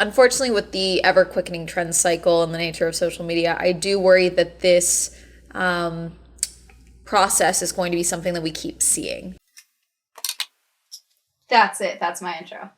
Unfortunately, with the ever-quickening trend cycle and the nature of social media, I do worry that this process is going to be something that we keep seeing. That's it. That's my intro.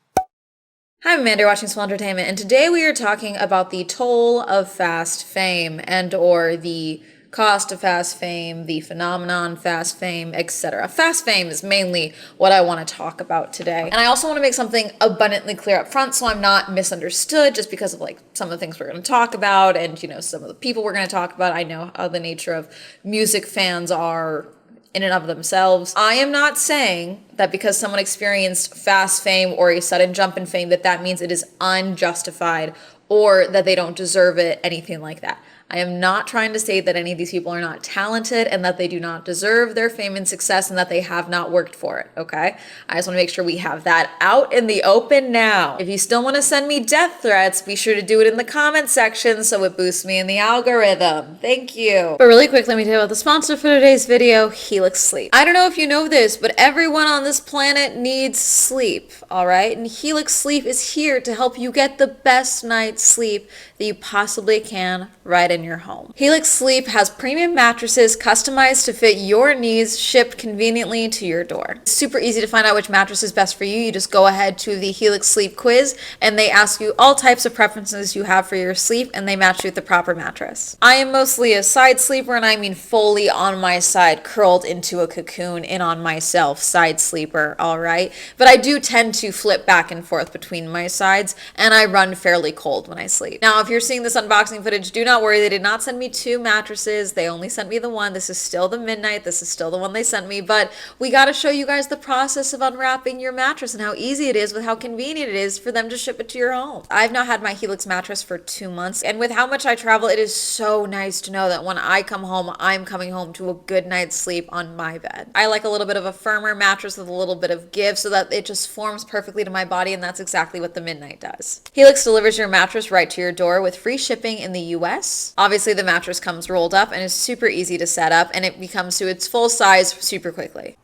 Hi, I'm Amanda, you're watching Swell Entertainment, and today we are talking about the toll of fast fame and or the cost of fast fame, the phenomenon fast fame, etc. Fast fame is mainly what I want to talk about today. And I also want to make something abundantly clear up front so I'm not misunderstood just because of like some of the things we're going to talk about and, you know, some of the people we're going to talk about. I know how the nature of music fans are in and of themselves. I am not saying that because someone experienced fast fame or a sudden jump in fame that means it is unjustified or that they don't deserve it, anything like that. I am not trying to say that any of these people are not talented and that they do not deserve their fame and success and that they have not worked for it, okay? I just want to make sure we have that out in the open now. If you still want to send me death threats, be sure to do it in the comment section so it boosts me in the algorithm. Thank you. But really quick, let me tell you about the sponsor for today's video, Helix Sleep. I don't know if you know this, but everyone on this planet needs sleep, all right? And Helix Sleep is here to help you get the best night's sleep that you possibly can right in your home. Helix Sleep has premium mattresses customized to fit your needs, shipped conveniently to your door. It's super easy to find out which mattress is best for you. You just go ahead to the Helix Sleep quiz and they ask you all types of preferences you have for your sleep and they match you with the proper mattress. I am mostly a side sleeper, and I mean fully on my side, curled into a cocoon, in on myself, side sleeper, all right? But I do tend to flip back and forth between my sides, and I run fairly cold when I sleep. Now, if you're seeing this unboxing footage, do not worry. They did not send me two mattresses. They only sent me the one. This is still the Midnight. This is still the one they sent me, but we got to show you guys the process of unwrapping your mattress and how easy it is with how convenient it is for them to ship it to your home. I've now had my Helix mattress for 2 months, and with how much I travel, it is so nice to know that when I come home, I'm coming home to a good night's sleep on my bed. I like a little bit of a firmer mattress with a little bit of give so that it just forms perfectly to my body, and that's exactly what the Midnight does. Helix delivers your mattress right to your door with free shipping in the US. Obviously, the mattress comes rolled up and is super easy to set up, and it becomes to its full size super quickly.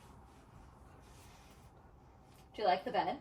Do you like the bed?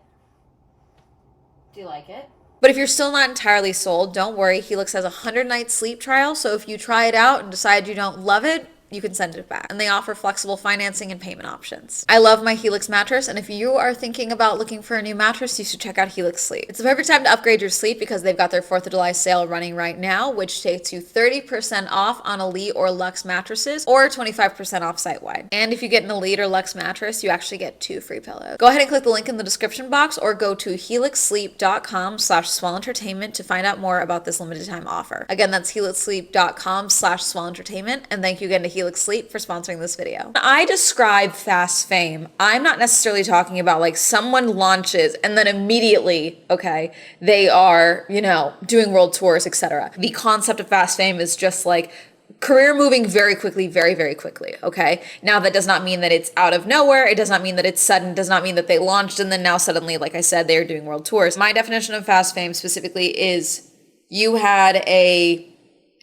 Do you like it? But if you're still not entirely sold, don't worry. Helix has a 100-night sleep trial, so if you try it out and decide you don't love it, you can send it back. And they offer flexible financing and payment options. I love my Helix mattress, and if you are thinking about looking for a new mattress, you should check out Helix Sleep. It's the perfect time to upgrade your sleep because they've got their 4th of July sale running right now, which takes you 30% off on Elite or Luxe mattresses, or 25% off site-wide. And if you get an Elite or Luxe mattress, you actually get 2 free pillows. Go ahead and click the link in the description box or go to helixsleep.com/swellentertainment to find out more about this limited time offer. Again, that's helixsleep.com/swellentertainment, and thank you again to Helix Sleep for sponsoring this video. When I describe fast fame, I'm not necessarily talking about like someone launches and then immediately, okay, they are, you know, doing world tours, etc. The concept of fast fame is just like career moving very quickly, very quickly, okay? Now, that does not mean that it's out of nowhere. It does not mean that it's sudden. It does not mean that they launched and then now suddenly, like I said, they're doing world tours. My definition of fast fame specifically is you had a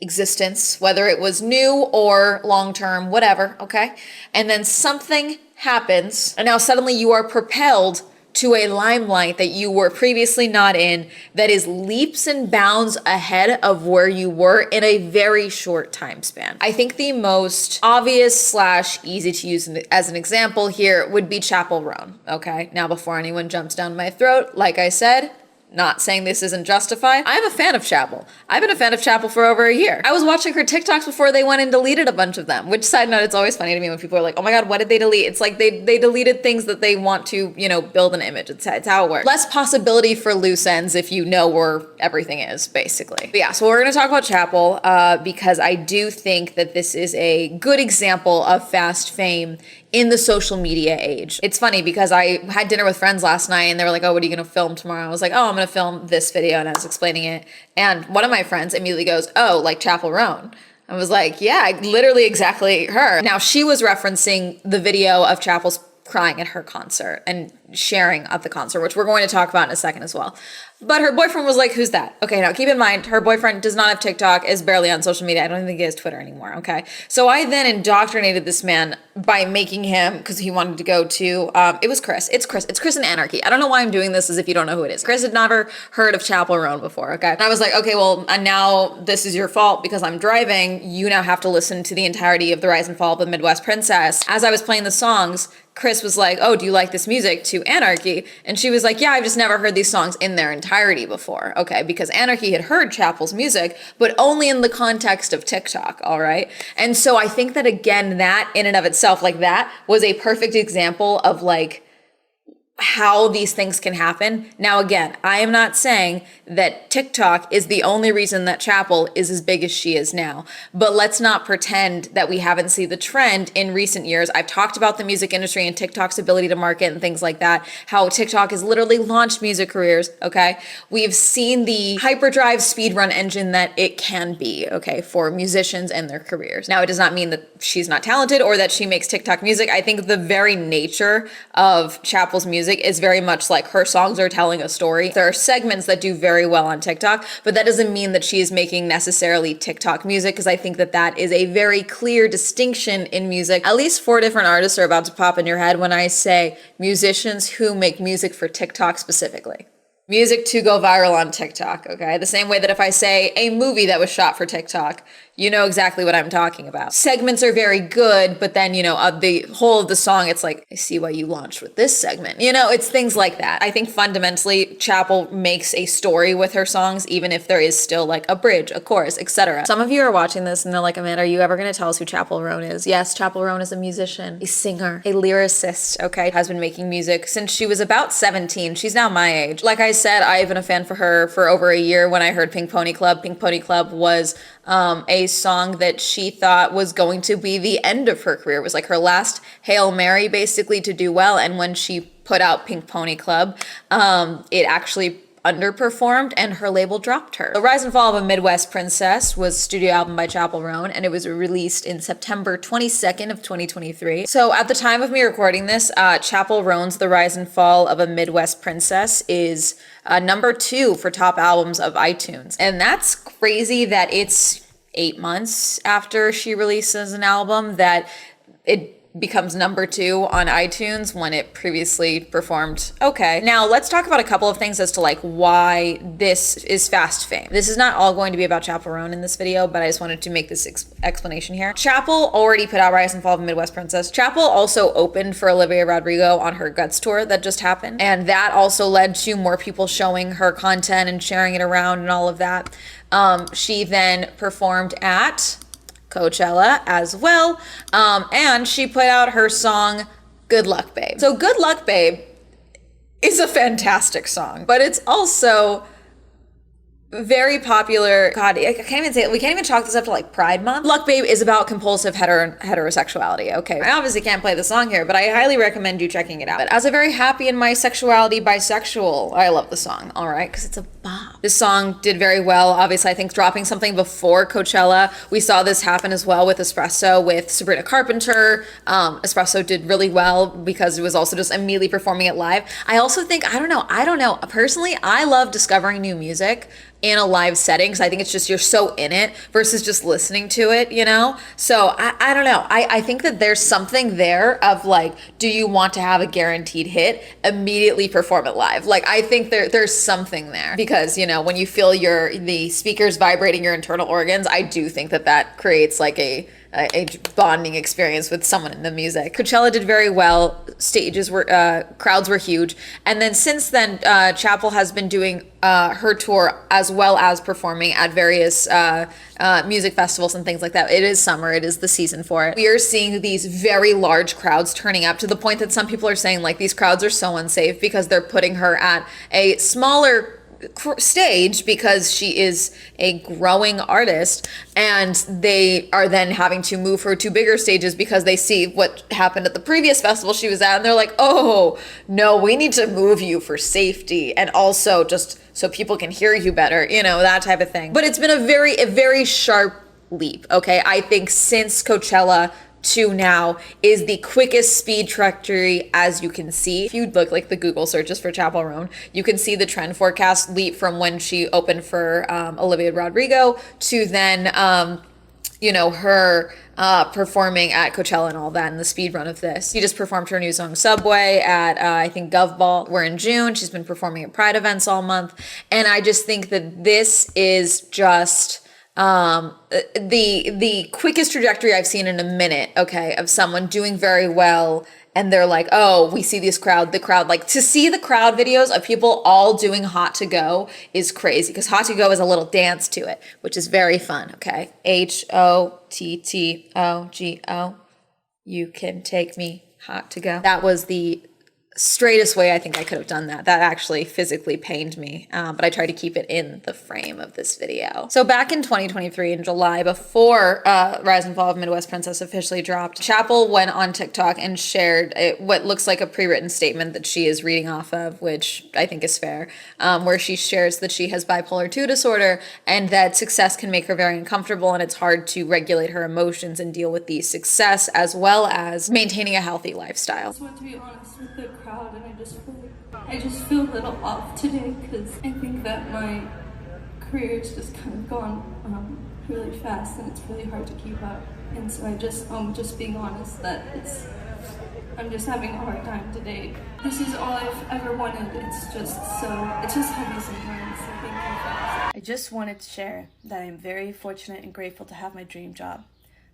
existence, whether it was new or long-term, whatever, okay? And then something happens, and now suddenly you are propelled to a limelight that you were previously not in, that is leaps and bounds ahead of where you were in a very short time span. I think the most obvious / easy to use as an example here would be Chappell Roan, okay? Now, before anyone jumps down my throat, like I said, not saying this isn't justified. I'm a fan of Chappell. I've been a fan of Chappell for over a year. I was watching her TikToks before they went and deleted a bunch of them, which, side note, it's always funny to me when people are like, oh my God, what did they delete? It's like they deleted things that they want to, you know, build an image. It's how it works. Less possibility for loose ends if you know where everything is, basically. But yeah, so we're gonna talk about Chappell because I do think that this is a good example of fast fame in the social media age. It's funny because I had dinner with friends last night and they were like, oh, what are you gonna film tomorrow? I was like, oh, I'm gonna film this video, and I was explaining it. And one of my friends immediately goes, oh, like Chappell Roan. I was like, yeah, literally exactly her. Now, she was referencing the video of Chappell's crying at her concert and sharing at the concert, which we're going to talk about in a second as well. But her boyfriend was like, who's that? Okay, now keep in mind, her boyfriend does not have TikTok, is barely on social media. I don't even think he has Twitter anymore, okay? So I then indoctrinated this man by making him, because he wanted to go to, it was Chris. It's Chris and Anarchy. I don't know why I'm doing this as if you don't know who it is. Chris had never heard of Chappell Roan before, okay? And I was like, okay, well, now this is your fault because I'm driving. You now have to listen to the entirety of The Rise and Fall of the Midwest Princess. As I was playing the songs, Chris was like, oh, do you like this music, to Anarchy? And she was like, yeah, I've just never heard these songs in their entirety before, okay? Because Anarchy had heard Chappell's music, but only in the context of TikTok, all right? And so I think that, again, that in and of itself, like that was a perfect example of like how these things can happen. Now, again, I am not saying that TikTok is the only reason that Chappell is as big as she is now, but let's not pretend that we haven't seen the trend in recent years. I've talked about the music industry and TikTok's ability to market and things like that, how TikTok has literally launched music careers, okay? We've seen the hyperdrive speedrun engine that it can be, okay, for musicians and their careers. Now, it does not mean that she's not talented or that she makes TikTok music. I think the very nature of Chappell's music is very much like her songs are telling a story. There are segments that do very well on TikTok, but that doesn't mean that she is making necessarily TikTok music, because I think that that is a very clear distinction in music. At least 4 different artists are about to pop in your head when I say musicians who make music for TikTok specifically. Music to go viral on TikTok, okay? The same way that if I say a movie that was shot for TikTok, you know exactly what I'm talking about. Segments are very good, but then, the whole of the song, it's like, I see why you launched with this segment. It's things like that. I think fundamentally, Chappell makes a story with her songs, even if there is still like a bridge, a chorus, etc. Some of you are watching this and they're like, Amanda, are you ever going to tell us who Chappell Roan is? Yes, Chappell Roan is a musician, a singer, a lyricist, okay? Has been making music since she was about 17. She's now my age. Like I said, I've been a fan for her for over a year. When I heard Pink Pony Club, Pink Pony Club was a song that she thought was going to be the end of her career. It was like her last Hail Mary, basically, to do well. And when she put out Pink Pony Club, it actually underperformed and her label dropped her. The Rise and Fall of a Midwest Princess was a studio album by Chappell Roan, and it was released in September 22nd of 2023. So at the time of me recording this, Chappell Roan's The Rise and Fall of a Midwest Princess is number 2 for top albums of iTunes. And that's crazy that it's 8 months after she releases an album that it becomes number 2 on iTunes when it previously performed okay. Now let's talk about a couple of things as to like why this is fast fame. This is not all going to be about Chappell Roan in this video, but I just wanted to make this explanation here. Chappell already put out Rise and Fall of a Midwest Princess. Chappell also opened for Olivia Rodrigo on her Guts tour that just happened, and that also led to more people showing her content and sharing it around and all of that. She then performed at Coachella as well, and she put out her song Good Luck Babe. So Good Luck Babe is a fantastic song, but it's also very popular. God, I can't even say it. We can't even chalk this up to like Pride Month. Luck Babe is about compulsive heterosexuality. Okay, I obviously can't play the song here, but I highly recommend you checking it out. But as a very happy in my sexuality bisexual, I love the song, all right, because it's a bop. This song did very well. Obviously, I think dropping something before Coachella, we saw this happen as well with Espresso, with Sabrina Carpenter. Espresso did really well because it was also just immediately performing it live. I also think, I don't know. Personally, I love discovering new music in a live setting, because I think it's just, you're so in it versus just listening to it, So I don't know. I think that there's something there of like, do you want to have a guaranteed hit? Immediately perform it live. Like, I think there's something there because, when you feel the speakers vibrating your internal organs, I do think that creates like a bonding experience with someone in the music. Coachella did very well. Crowds were huge. And then since then, Chappell has been doing her tour as well as performing at various music festivals and things like that. It is summer. It is the season for it. We are seeing these very large crowds turning up to the point that some people are saying like these crowds are so unsafe because they're putting her at a smaller stage because she is a growing artist, and they are then having to move her to bigger stages because they see what happened at the previous festival she was at, and they're like, oh no, we need to move you for safety and also just so people can hear you better, that type of thing. But it's been a very sharp leap, okay? I think since Coachella to now is the quickest speed trajectory as you can see. If you look like the Google searches for Chappell Roan, you can see the trend forecast leap from when she opened for Olivia Rodrigo to then, her performing at Coachella and all that, and the speed run of this. She just performed her new song Subway at, I think, Gov Ball. We're in June. She's been performing at Pride events all month. And I just think that this is just the quickest trajectory I've seen in a minute, okay, of someone doing very well. And they're like, oh, we see the crowd, like to see the crowd videos of people all doing Hot to Go is crazy, because Hot to Go is a little dance to it, which is very fun, okay? HOTTOGO, you can take me hot to go. That was the straightest way I think I could have done that. That actually physically pained me, but I tried to keep it in the frame of this video. So back in 2023 in July, before Rise and Fall of Midwest Princess officially dropped, Chappell went on TikTok and shared what looks like a pre-written statement that she is reading off of, which I think is fair, where she shares that she has bipolar 2 disorder and that success can make her very uncomfortable and it's hard to regulate her emotions and deal with the success as well as maintaining a healthy lifestyle. I just want to be honest with the crowd, and I just feel a little off today because I think that my career's just kind of gone really fast and it's really hard to keep up. And so just being honest that I'm just having a hard time today. This is all I've ever wanted. It's just heavy sometimes. So thank you guys. I just wanted to share that I am very fortunate and grateful to have my dream job.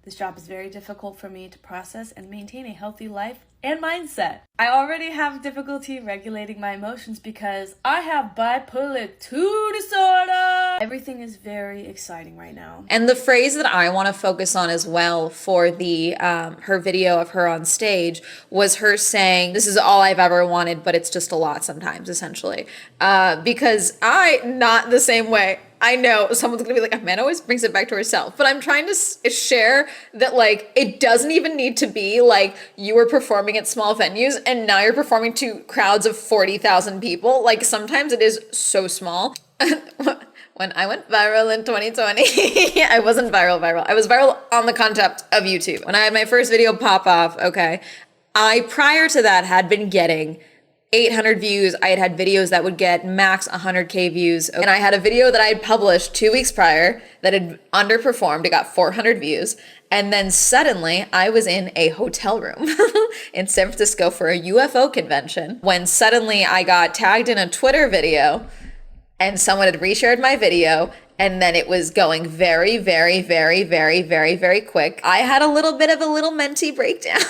This job is very difficult for me to process and maintain a healthy life and mindset. I already have difficulty regulating my emotions because I have bipolar 2 disorder. Everything is very exciting right now. And the phrase that I want to focus on as well for the her video of her on stage was her saying, this is all I've ever wanted, but it's just a lot sometimes, essentially. Because not the same way. I know someone's gonna be like, Amanda always brings it back to herself, but I'm trying to share that, like, it doesn't even need to be like you were performing at small venues and now you're performing to crowds of 40,000 people. Like, sometimes it is so small. When I went viral in 2020, I wasn't viral. I was viral on the concept of YouTube. When I had my first video pop off, okay, I, prior to that, had been getting 800 views. I had videos that would get max 100K views. And I had a video that I had published 2 weeks prior that had underperformed. It got 400 views. And then suddenly I was in a hotel room in San Francisco for a UFO convention when suddenly I got tagged in a Twitter video and someone had reshared my video. And then it was going very, very, very, very, very, very quick. I had a little bit of a little mentee breakdown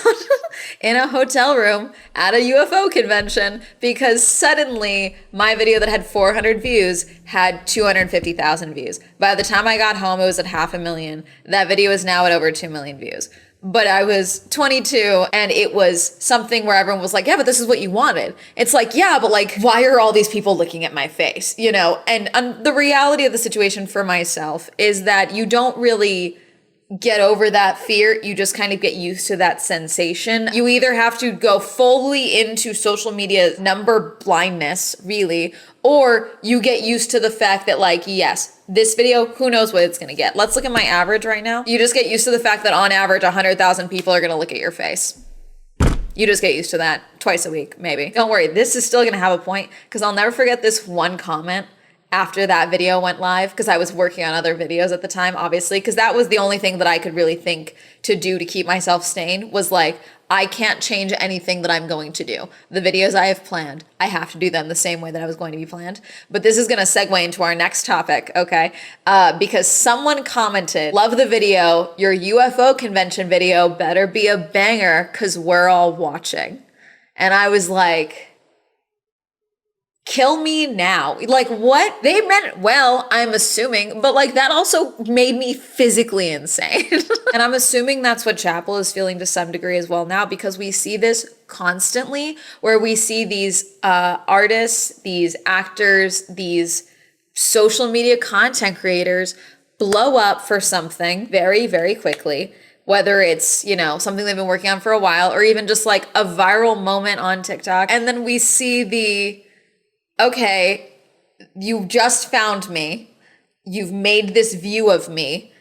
in a hotel room at a UFO convention because suddenly my video that had 400 views had 250,000 views. By the time I got home, it was at 500,000. That video is now at over 2 million views. But I was 22 and it was something where everyone was like, yeah, but this is what you wanted. It's like, yeah, but like, why are all these people looking at my face? You know, and the reality of the situation for myself is that you don't really get over that fear. You just kind of get used to that sensation. You either have to go fully into social media number blindness, really, or you get used to the fact that, like, yes, this video, who knows what it's gonna get. Let's look at my average right now. You just get used to the fact that on average, 100,000 people are gonna look at your face. You just get used to that twice a week, maybe. Don't worry, this is still gonna have a point because I'll never forget this one comment after that video went live, because I was working on other videos at the time, obviously, because that was the only thing that I could really think to do to keep myself sane was like, I can't change anything that I'm going to do. The videos I have planned, I have to do them the same way that I was going to be planned. But this is going to segue into our next topic, okay? Because someone commented, love the video, your UFO convention video better be a banger because we're all watching. And I was like, kill me now. Like, what? They meant well, I'm assuming, but like that also made me physically insane. And I'm assuming that's what Chappell is feeling to some degree as well now, because we see this constantly where we see these artists, these actors, these social media content creators blow up for something very, very quickly. Whether it's, you know, something they've been working on for a while or even just like a viral moment on TikTok. And then we see the, okay, you just found me. You've made this view of me.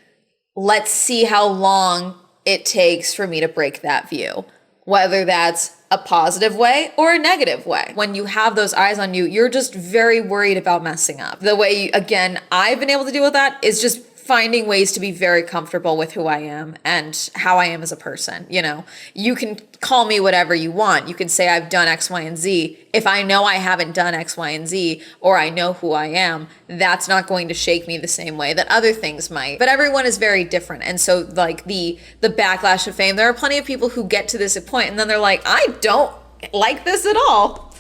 Let's see how long it takes for me to break that view, whether that's a positive way or a negative way. When you have those eyes on you, you're just very worried about messing up. The way, again, I've been able to deal with that is just finding ways to be very comfortable with who I am and how I am as a person. You know, you can call me whatever you want. You can say I've done X, Y, and Z. If I know I haven't done X, Y, and Z, or I know who I am, that's not going to shake me the same way that other things might. But everyone is very different. And so like the backlash of fame, there are plenty of people who get to this point and then they're like, I don't like this at all.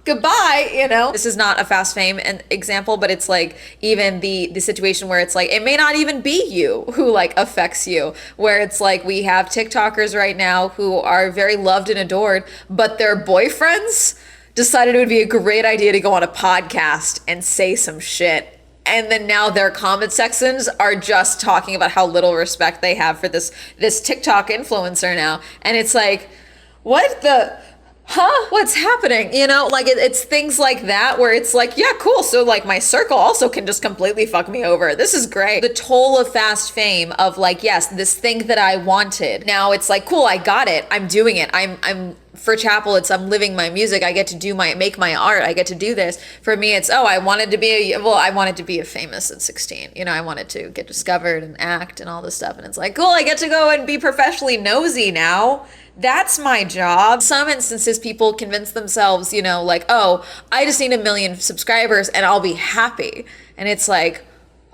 Goodbye, you know? This is not a fast fame example, but it's like even the situation where it's like, it may not even be you who like affects you, where it's like we have TikTokers right now who are very loved and adored, but their boyfriends decided it would be a great idea to go on a podcast and say some shit. And then now their comment sections are just talking about how little respect they have for this TikTok influencer now. And it's like, what the... what's happening? You know, like it's things like that where it's like, yeah, cool. So like my circle also can just completely fuck me over. This is great. The toll of fast fame of like, yes, this thing that I wanted. Now it's like, cool, I got it. I'm doing it. I'm for Chappell, I'm living my music. I get to make my art. I get to do this. For me, it's, I wanted to be a famous at 16. You know, I wanted to get discovered and act and all this stuff. And it's like, cool, I get to go and be professionally nosy now. That's my job. Some instances, people convince themselves, you know, like, I just need 1 million subscribers and I'll be happy. And it's like,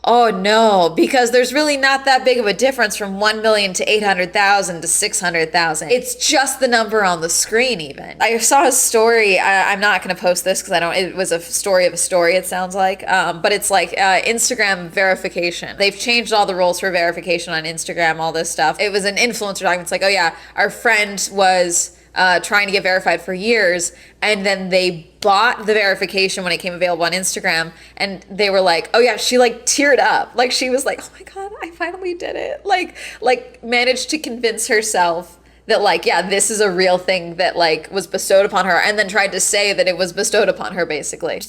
oh no, because there's really not that big of a difference from 1 million to 800,000 to 600,000. It's just the number on the screen even. I saw a story, I'm not gonna post this because it was a story of a story, it sounds like, but it's like Instagram verification. They've changed all the rules for verification on Instagram, all this stuff. It was an influencer document. It's like, oh yeah, our friend was trying to get verified for years, and then they bought the verification when it came available on Instagram, and they were like, oh yeah, she like teared up, like she was like, oh my god, I finally did it, like managed to convince herself that like, yeah, this is a real thing that like was bestowed upon her, and then tried to say that it was bestowed upon her basically.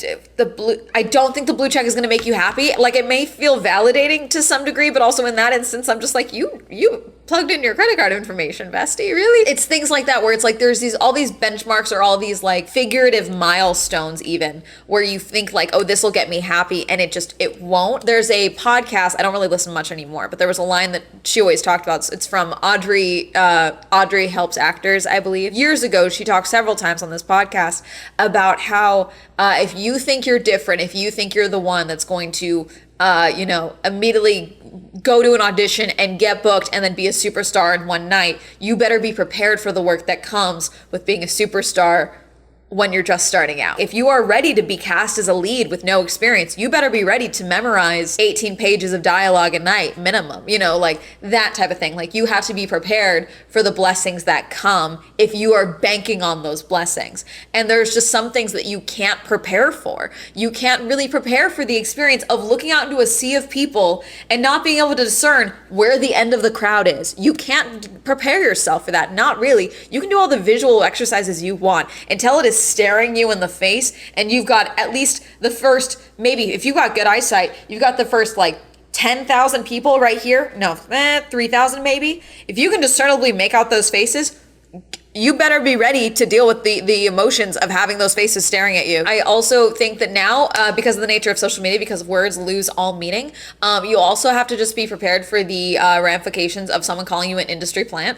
I don't think the blue check is going to make you happy. Like it may feel validating to some degree, but also in that instance I'm just like, you plugged in your credit card information, bestie, really? It's things like that where it's like there's all these benchmarks or all these like figurative milestones even where you think like, oh, this will get me happy, and it won't. There's a podcast, I don't really listen much anymore, but there was a line that she always talked about. It's from Audrey Helps Actors, I believe. Years ago, she talked several times on this podcast about how if you think you're different, if you think you're the one that's going to immediately go to an audition and get booked and then be a superstar in one night, you better be prepared for the work that comes with being a superstar when you're just starting out. If you are ready to be cast as a lead with no experience, you better be ready to memorize 18 pages of dialogue a night minimum, you know, like that type of thing. Like you have to be prepared for the blessings that come if you are banking on those blessings. And there's just some things that you can't prepare for. You can't really prepare for the experience of looking out into a sea of people and not being able to discern where the end of the crowd is. You can't prepare yourself for that. Not really. You can do all the visual exercises you want until it is staring you in the face and you've got at least the first, maybe if you've got good eyesight, you've got the first like 10,000 people right here. No, 3,000 maybe. If you can discernibly make out those faces, you better be ready to deal with the emotions of having those faces staring at you. I also think that now, because of the nature of social media, because words lose all meaning, you also have to just be prepared for the ramifications of someone calling you an industry plant.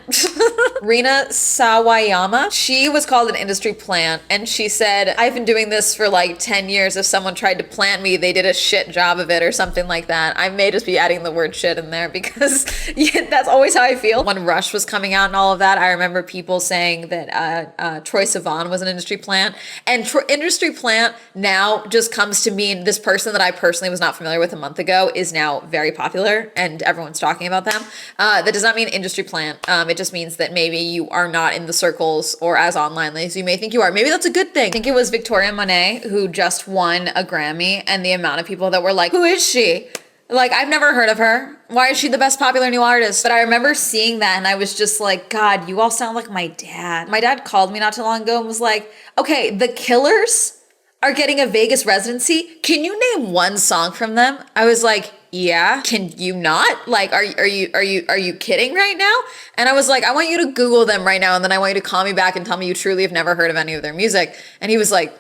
Rina Sawayama, she was called an industry plant, and she said, I've been doing this for like 10 years. If someone tried to plant me, they did a shit job of it or something like that. I may just be adding the word shit in there because yeah, that's always how I feel. When Rush was coming out and all of that, I remember people saying that Troye Sivan was an industry plant, and industry plant now just comes to mean this person that I personally was not familiar with a month ago is now very popular and everyone's talking about them. That does not mean industry plant. It just means that maybe you are not in the circles or as online as you may think you are. Maybe that's a good thing. I think it was Victoria Monet who just won a Grammy, and the amount of people that were like, who is she? Like, I've never heard of her. Why is she the best popular new artist? But I remember seeing that and I was just like, God, you all sound like my dad. My dad called me not too long ago and was like, okay, The Killers are getting a Vegas residency. Can you name one song from them? I was like, yeah, can you not? Like, are you kidding right now? And I was like, I want you to Google them right now, and then I want you to call me back and tell me you truly have never heard of any of their music. And he was like,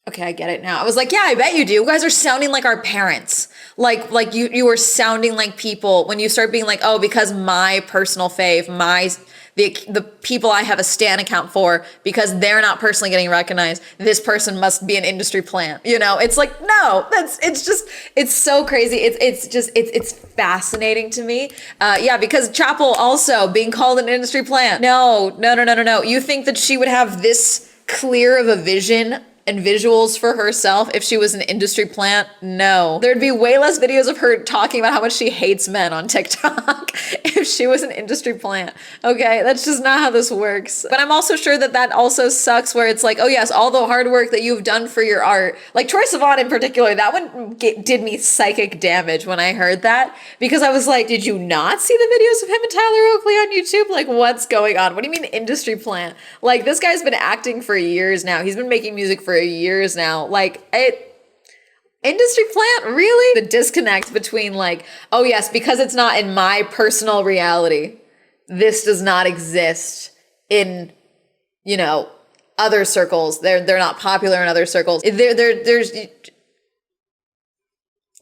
okay, I get it now. I was like, yeah, I bet you do. You guys are sounding like our parents. Like you were sounding like people when you start being like, oh, because my personal fave, the people I have a Stan account for, because they're not personally getting recognized, this person must be an industry plant. You know, it's like, no, it's so crazy. It's fascinating to me. Yeah, because Chappell also being called an industry plant. No. You think that she would have this clear of a vision and visuals for herself if she was an industry plant? No. There'd be way less videos of her talking about how much she hates men on TikTok if she was an industry plant. Okay, that's just not how this works. But I'm also sure that also sucks where it's like, oh yes, all the hard work that you've done for your art. Like Troye Sivan in particular, that one did me psychic damage when I heard that, because I was like, did you not see the videos of him and Tyler Oakley on YouTube? Like, what's going on? What do you mean industry plant? Like, this guy's been acting for years now. He's been making music for years now. Like, industry plant, really? The disconnect between like, oh yes, because it's not in my personal reality, this does not exist in, you know, other circles. They're not popular in other circles. There's,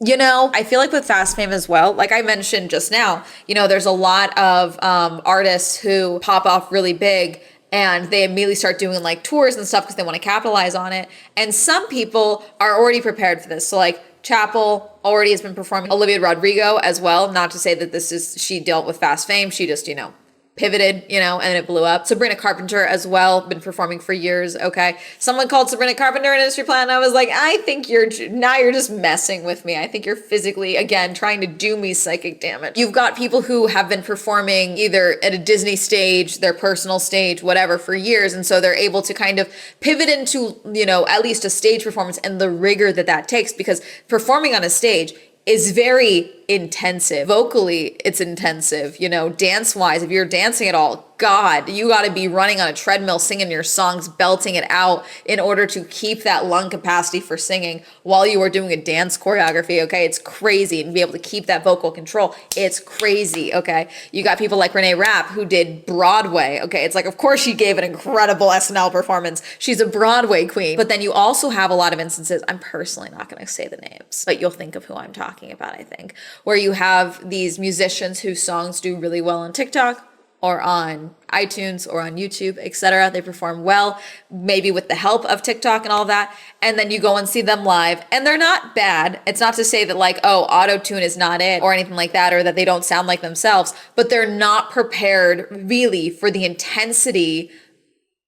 you know, I feel like with fast fame as well, like I mentioned just now, you know, there's a lot of artists who pop off really big and they immediately start doing like tours and stuff because they want to capitalize on it. And some people are already prepared for this. So like Chappell already has been performing. Olivia Rodrigo as well. Not to say that she dealt with fast fame. She just, you know, pivoted, you know, and it blew up. Sabrina Carpenter as well, been performing for years. Okay. Someone called Sabrina Carpenter an industry plant. And I was like, I think you're just messing with me. I think you're physically, again, trying to do me psychic damage. You've got people who have been performing either at a Disney stage, their personal stage, whatever, for years. And so they're able to kind of pivot into, you know, at least a stage performance and the rigor that takes, because performing on a stage is very intensive. Vocally, it's intensive, you know, dance-wise, if you're dancing at all, God, you got to be running on a treadmill, singing your songs, belting it out in order to keep that lung capacity for singing while you are doing a dance choreography, okay? It's crazy. And be able to keep that vocal control, it's crazy, okay? You got people like Renee Rapp who did Broadway, okay? It's like, of course she gave an incredible SNL performance. She's a Broadway queen. But then you also have a lot of instances, I'm personally not going to say the names, but you'll think of who I'm talking about, I think, where you have these musicians whose songs do really well on TikTok or on iTunes or on YouTube, etc. They perform well, maybe with the help of TikTok and all that. And then you go and see them live and they're not bad. It's not to say that like, oh, auto-tune is not it or anything like that, or that they don't sound like themselves, but they're not prepared really for the intensity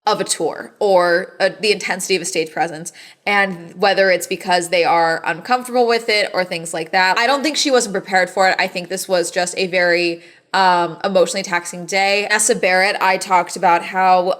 of a tour or the intensity of a stage presence, and whether it's because they are uncomfortable with it or things like that. I don't think she wasn't prepared for it. I think this was just a very emotionally taxing day. Nessa Barrett, I talked about how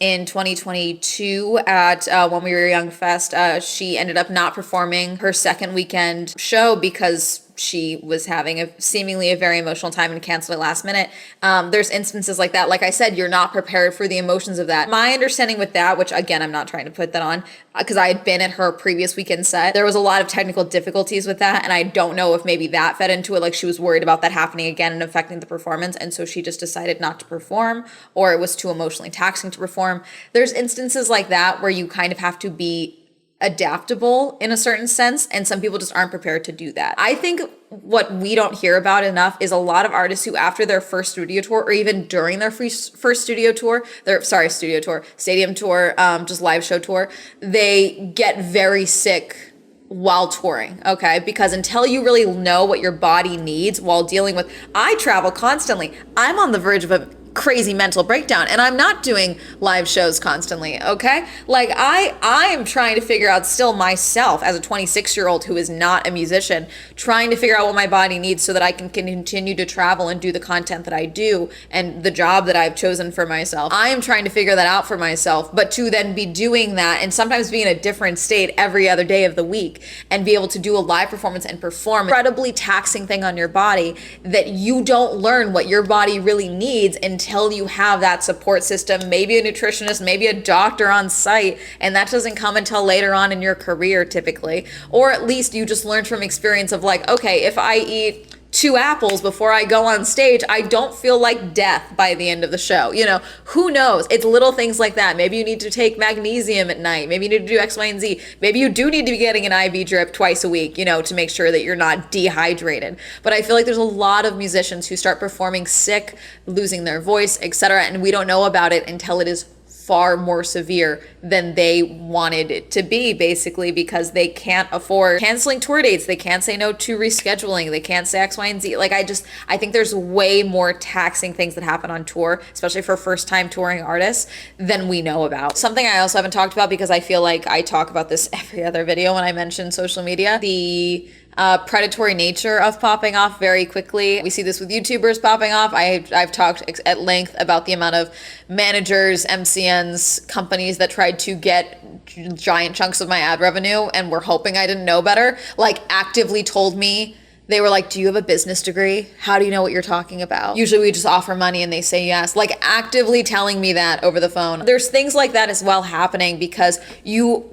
in 2022 at When We Were Young Fest, she ended up not performing her second weekend show because she was having seemingly a very emotional time and canceled it last minute. There's instances like that. Like I said, you're not prepared for the emotions of that. My understanding with that, which again, I'm not trying to put that on because I had been at her previous weekend set, there was a lot of technical difficulties with that. And I don't know if maybe that fed into it. Like she was worried about that happening again and affecting the performance. And so she just decided not to perform, or it was too emotionally taxing to perform. There's instances like that where you kind of have to be adaptable in a certain sense, and some people just aren't prepared to do that. I think what we don't hear about enough is a lot of artists who after their first studio tour, or even during their first stadium tour, just live show tour, they get very sick while touring, okay? Because until you really know what your body needs while dealing with, I travel constantly. I'm on the verge of a crazy mental breakdown and I'm not doing live shows constantly, okay? Like I am trying to figure out still myself as a 26-year-old who is not a musician, trying to figure out what my body needs so that I can continue to travel and do the content that I do and the job that I've chosen for myself. I am trying to figure that out for myself, but to then be doing that and sometimes be in a different state every other day of the week and be able to do a live performance and perform, incredibly taxing thing on your body that you don't learn what your body really needs until until you have that support system, maybe a nutritionist, maybe a doctor on site, and that doesn't come until later on in your career typically. Or at least you just learned from experience of like, okay, if I eat 2 apples before I go on stage, I don't feel like death by the end of the show. You know, who knows? It's little things like that. Maybe you need to take magnesium at night. Maybe you need to do X, Y, and Z. Maybe you do need to be getting an IV drip twice a week, you know, to make sure that you're not dehydrated. But I feel like there's a lot of musicians who start performing sick, losing their voice, etc., and we don't know about it until it is far more severe than they wanted it to be, basically, because they can't afford canceling tour dates. They can't say no to rescheduling. They can't say X, Y, and Z. Like, I think there's way more taxing things that happen on tour, especially for first-time touring artists, than we know about. Something I also haven't talked about, because I feel like I talk about this every other video when I mention social media, the predatory nature of popping off very quickly. We see this with YouTubers popping off. I've talked at length about the amount of managers, MCNs, companies that tried to get giant chunks of my ad revenue and were hoping I didn't know better, like actively told me. They were like, do you have a business degree? How do you know what you're talking about? Usually we just offer money and they say yes. Like actively telling me that over the phone. There's things like that as well happening because you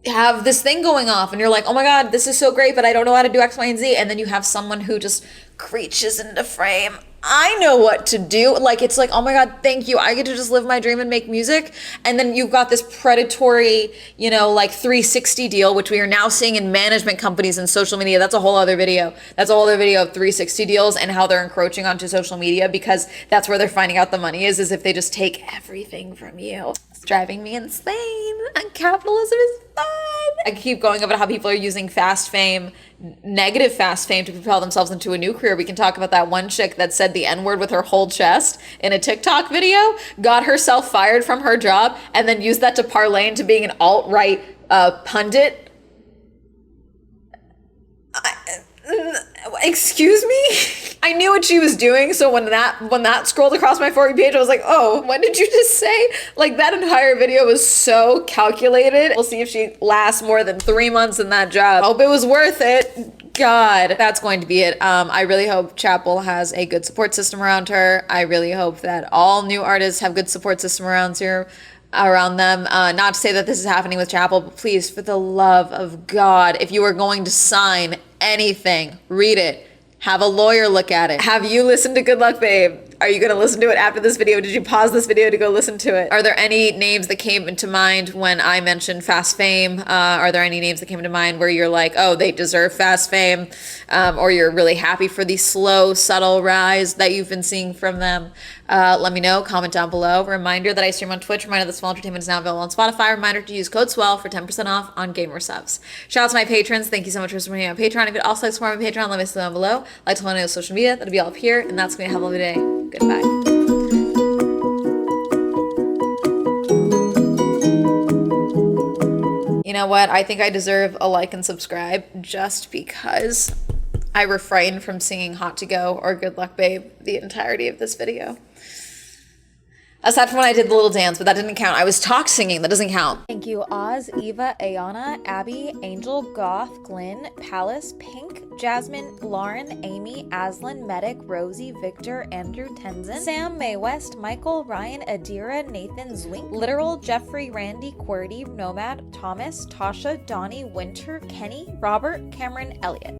have this thing going off and you're like, oh my God, this is so great, but I don't know how to do X, Y, and Z. And then you have someone who just creeches into frame. I know what to do. Like, it's like, oh my God, thank you. I get to just live my dream and make music. And then you've got this predatory, you know, like 360 deal, which we are now seeing in management companies and social media. That's a whole other video. That's a whole other video of 360 deals and how they're encroaching onto social media, because that's where they're finding out the money is if they just take everything from you. It's driving me insane. And capitalism is fun. I keep going about how people are using fast fame, negative fast fame, to propel themselves into a new career. We can talk about that one chick that said the N-word with her whole chest in a TikTok video, got herself fired from her job, and then used that to parlay into being an alt-right pundit. Excuse me? I knew what she was doing, so when that scrolled across my For You page, I was like, oh, what did you just say? Like, that entire video was so calculated. We'll see if she lasts more than 3 months in that job. Hope it was worth it. God, that's going to be it. I really hope Chappell has a good support system around her. I really hope that all new artists have good support system around them. Not to say that this is happening with Chappell, but please, for the love of God, if you are going to sign anything, read it. Have a lawyer look at it. Have you listened to Good Luck Babe? Are you going to listen to it after this video? Did you pause this video to go listen to it? Are there any names that came into mind when I mentioned fast fame? Are there any names that came into mind where you're like, oh, they deserve fast fame? Or you're really happy for the slow, subtle rise that you've been seeing from them? Let me know. Comment down below. Reminder that I stream on Twitch. Reminder that Swell Entertainment is now available on Spotify. Reminder to use code SWELL for 10% off on gamer subs. Shout out to my patrons. Thank you so much for supporting me on Patreon. If you'd also like to support my Patreon, let me know down below. Like to follow me on social media. That'll be all up here. And that's going to have a lovely day. Goodbye. You know what? I think I deserve a like and subscribe just because I refrained from singing Hot to Go or Good Luck Babe the entirety of this video. Aside from when I did the little dance, but that didn't count. I was talk singing, that doesn't count. Thank you, Oz, Eva, Ayana, Abby, Angel, Goth, Glenn, Palace, Pink, Jasmine, Lauren, Amy, Aslan, Medic, Rosie, Victor, Andrew, Tenzin, Sam, Mae West, Michael, Ryan, Adira, Nathan, Zwink, Literal, Jeffrey, Randy, QWERTY, Nomad, Thomas, Tasha, Donnie, Winter, Kenny, Robert, Cameron, Elliott.